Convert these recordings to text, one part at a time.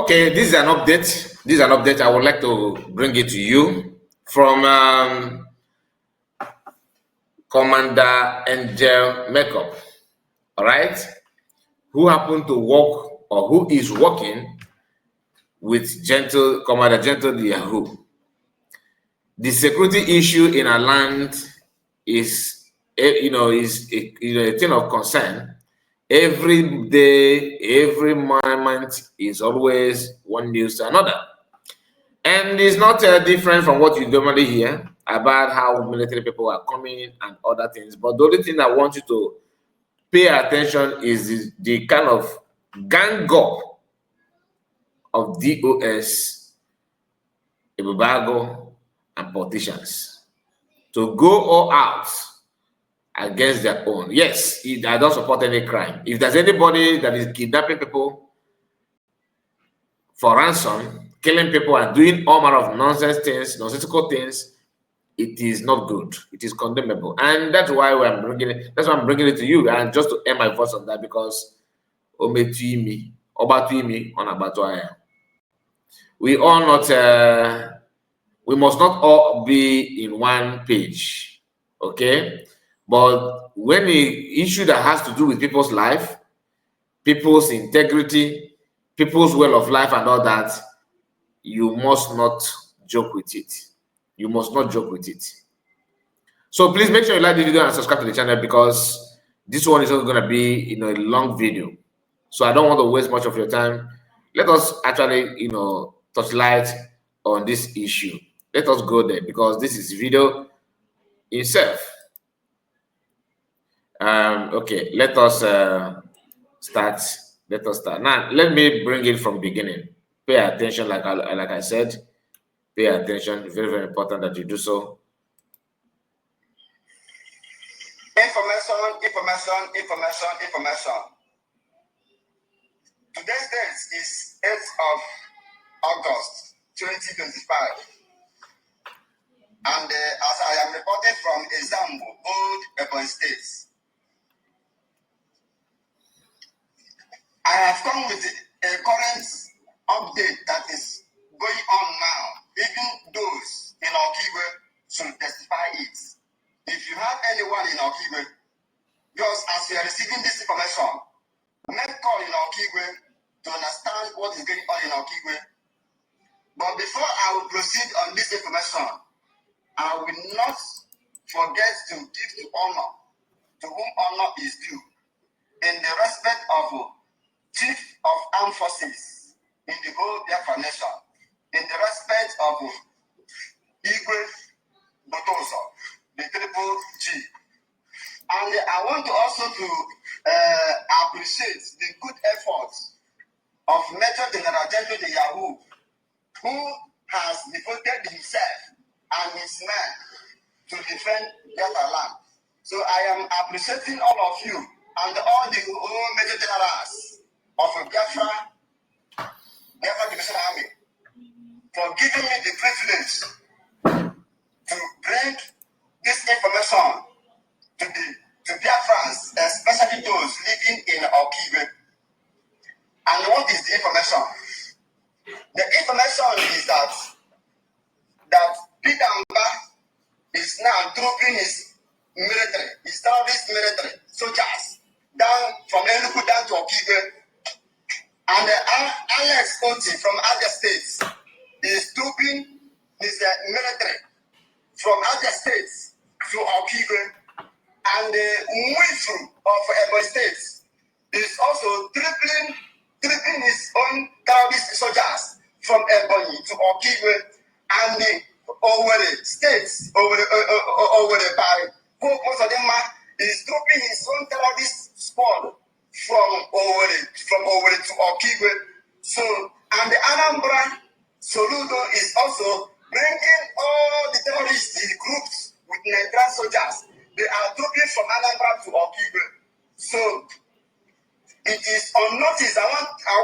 Okay, this is an update. This is an update. I would like to bring it to you from Commander Angel Makeup. All right, who happened to work or who is working with Commander Gentle Yahoo. The security issue in our land is, a thing of concern. Every day, every moment is always one news to another. And it's not different from what you normally hear about how military people are coming and other things. But the only thing I want you to pay attention is the kind of gang up of DOS, Ibubago, and politicians to go all out against their own. Yes, I don't support any crime. If there's anybody that is kidnapping people for ransom, killing people and doing all manner of nonsensical things, it is not good. It is condemnable. And that's why I'm bringing it to you. And just to end my voice on that, because we all not we must not all be in one page. Okay? But when the issue that has to do with people's life, people's integrity, people's way of life and all that, you must not joke with it. You must not joke with it. So please make sure you like the video and subscribe to the channel, because this one is not going to be, a long video. So I don't want to waste much of your time. Let us actually, touch light on this issue. Let us go there, because this is video itself. Okay, let us start. Let us start. Now, let me bring it from beginning. Pay attention, like I said. Pay attention. Very, very important that you do so. Information. Today's date is 8th of August 2025. And as I am reporting from Ezambo, Old Ebonyi State, I have come with a current update that is going on now. Even those in Okigwe should testify it. If you have anyone in Okigwe, just as you are receiving this information, make call in Okigwe to understand what is going on in Okigwe. But before I will proceed on this information, I will not forget to give to honor to whom honor is due, in the respect of Chief of Armed Forces in the whole Biafra nation, in the respect of Igwe Botoso, the Triple G. And I want to also to appreciate the good efforts of Major General Gentle Yahoo, who has devoted himself and his men to defend Biafra land. So I am appreciating all of you and all the Major Generals of Biafra Division Army for giving me the privilege to bring this information to Biafrans, especially those living in Okigwe. And what is the information? The information is that Peter Mba is now trooping his military, his terrorist military soldiers down from Enugu down to Okigwe. And Alex Oti from other states is trooping his military from other states to Okigwe. And Mwifru of Ebonyi State is also tripling his own terrorist soldiers from Ebonyi to Okigwe, and the Owerri states, Owerri by most of them is trooping his own terrorist squad from Owerri to Okigwe. So, and the Anambra Soludo is also bringing all the terrorist groups with Nigerian soldiers. They are trooping from Anambra to Okigwe. So it is on notice. I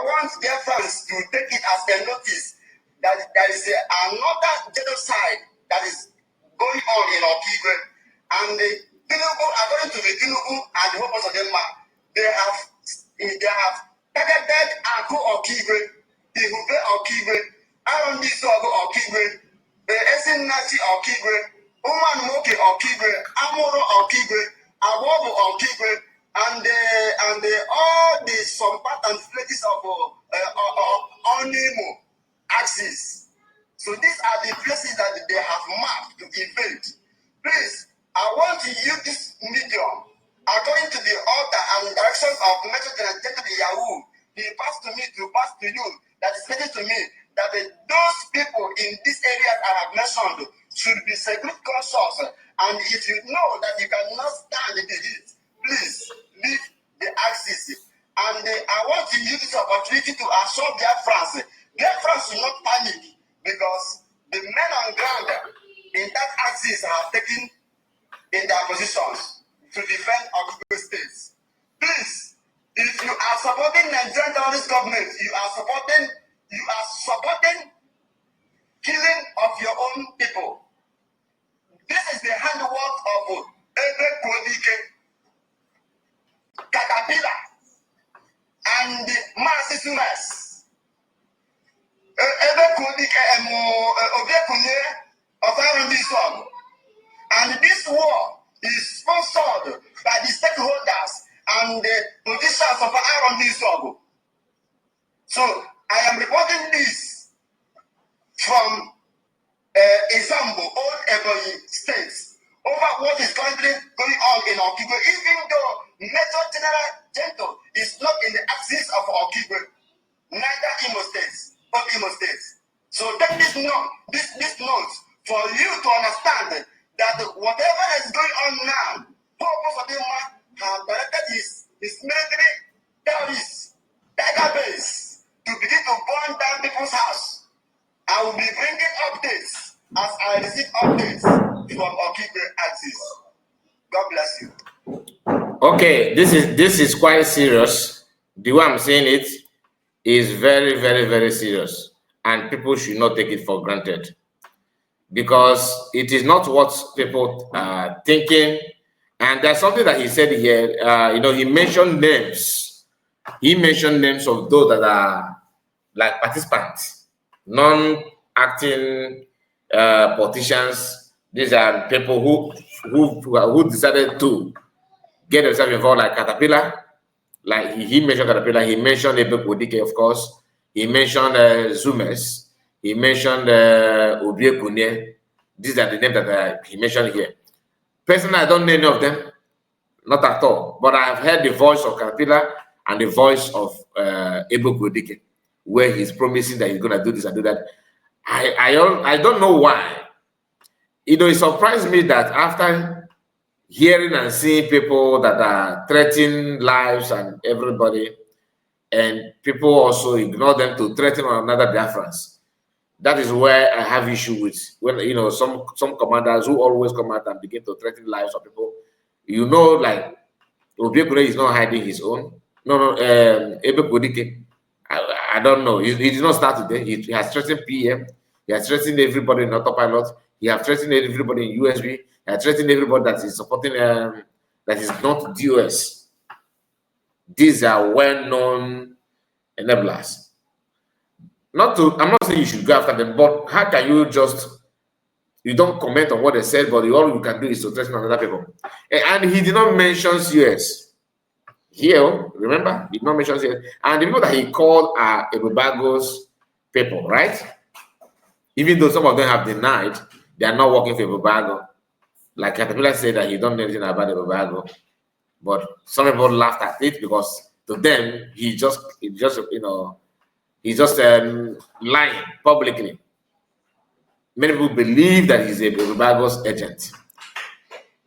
want their friends to take it as a notice that there is another genocide that is going on in Okigwe. And the Tinubu, according to the Tinubu and the whole of them, they have targeted Aku Okigwe. the Hube Okigwe, Aaron Disogo Okigwe, the Esin Nati Okigwe, Uman Moke Okigwe, Amoro Okigwe, Awobo Okigwe, and all the some part and places of Onimo axis. So these are the places that they have mapped to invade. Please, I want to use this medium according to the order and direction of Metro General Yahoo. He passed to me to pass to you. That is stated to me that those people in these areas I have mentioned should be security conscious. And if you know that you cannot stand the heat, please leave the axis. And I want to use this opportunity to assure Biafrans. Biafrans should not panic because the men on ground in that axis have taken in their positions to defend our states. Please, if you are supporting Nigerian terrorist government, you are supporting killing of your own people. This is the handwork of Ebe Kodike, Caterpillar, and Marxist. Ebe Kodike Obekunye of Aaron Bison. And this war is sponsored by the stakeholders and the politicians of Aaron Bison. So I am reporting this from Isambo, all Ebonyi states, over what is currently going on in Okigwe, even though Major General Gento is not in the axis of Okigwe, neither Imo States or Imo States. So take this note, this note for you to understand that whatever is going on now, purpose of the man have directed his military terrorists, database to begin to burn down people's house. I will be bringing updates as I receive updates from Okigwe axis. God bless you. Okay, this is quite serious. The way I'm saying it is very, very, very serious, and people should not take it for granted because it is not what people are thinking. And there's something that he said here. He mentioned names. He mentioned names of those that are like participants, non-acting politicians. These are people who decided to get themselves involved, like Caterpillar. Like he mentioned Caterpillar, he mentioned Ebe Kodike, of course. He mentioned Zumes. He mentioned Obie Kunye. These are the names that he mentioned here. Personally, I don't know any of them, not at all. But I have heard the voice of Caterpillar and the voice of Ebe Kodike, where he's promising that he's going to do this and do that. I don't know why. It surprised me that after hearing and seeing people that are threatening lives and everybody, and people also ignore them to threaten one another Biafrans. That is where I have issue with when some commanders who always come out and begin to threaten lives of people. Like Obiekure is not hiding his own. No, Ebe Kodike. I don't know. He did not start today. He has threatened PM. He has threatened everybody in autopilot. He has threatened everybody in USB. He has threatened everybody that is supporting that is not DOS. These are well-known enablers. I'm not saying you should go after them, but how can you don't comment on what they said, but all you can do is to threaten other people. And he did not mention US. Here, remember, he did not mention US. And the people that he called are Ebubago's people, right? Even though some of them have denied, they are not working for Ebubago. Like Caterpillar said that he don't know anything about Ebubago. But some people laughed at it because to them, he's just lying publicly. Many people believe that he's a Ebubago's agent.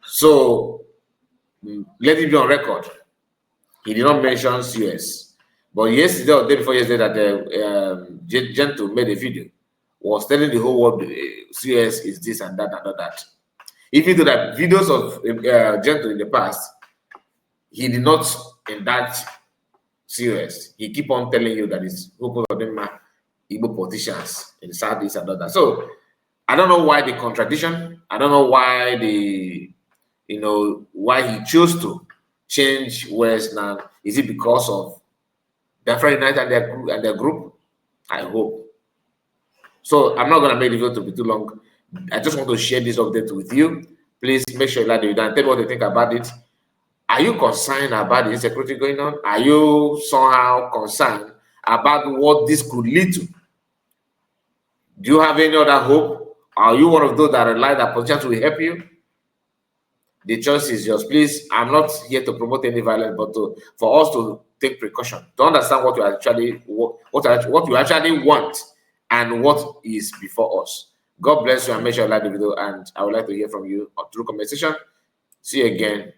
So let it be on record. He did not mention US. But yesterday or the day before yesterday that Gento made a video, was telling the whole world CS is this and that and that. Even though that videos of Gento in the past, he did not in that serious. He keep on telling you that it's people of them are Igbo politicians in the Southeast and all that. So I don't know why the contradiction. I don't know why why he chose to change words now. Is it because of Biafra United and their group? I hope. So I'm not going to make the video to be too long. I just want to share this update with you. Please make sure you like the video and tell me what you think about it. Are you concerned about the insecurity going on? Are you somehow concerned about what this could lead to? Do you have any other hope? Are you one of those that rely that politicians will help you? The choice is yours. Please, I'm not here to promote any violence, but for us to take precaution, to understand what you actually want and what is before us. God bless you and make sure you like the video, and I would like to hear from you through comment section. See you again.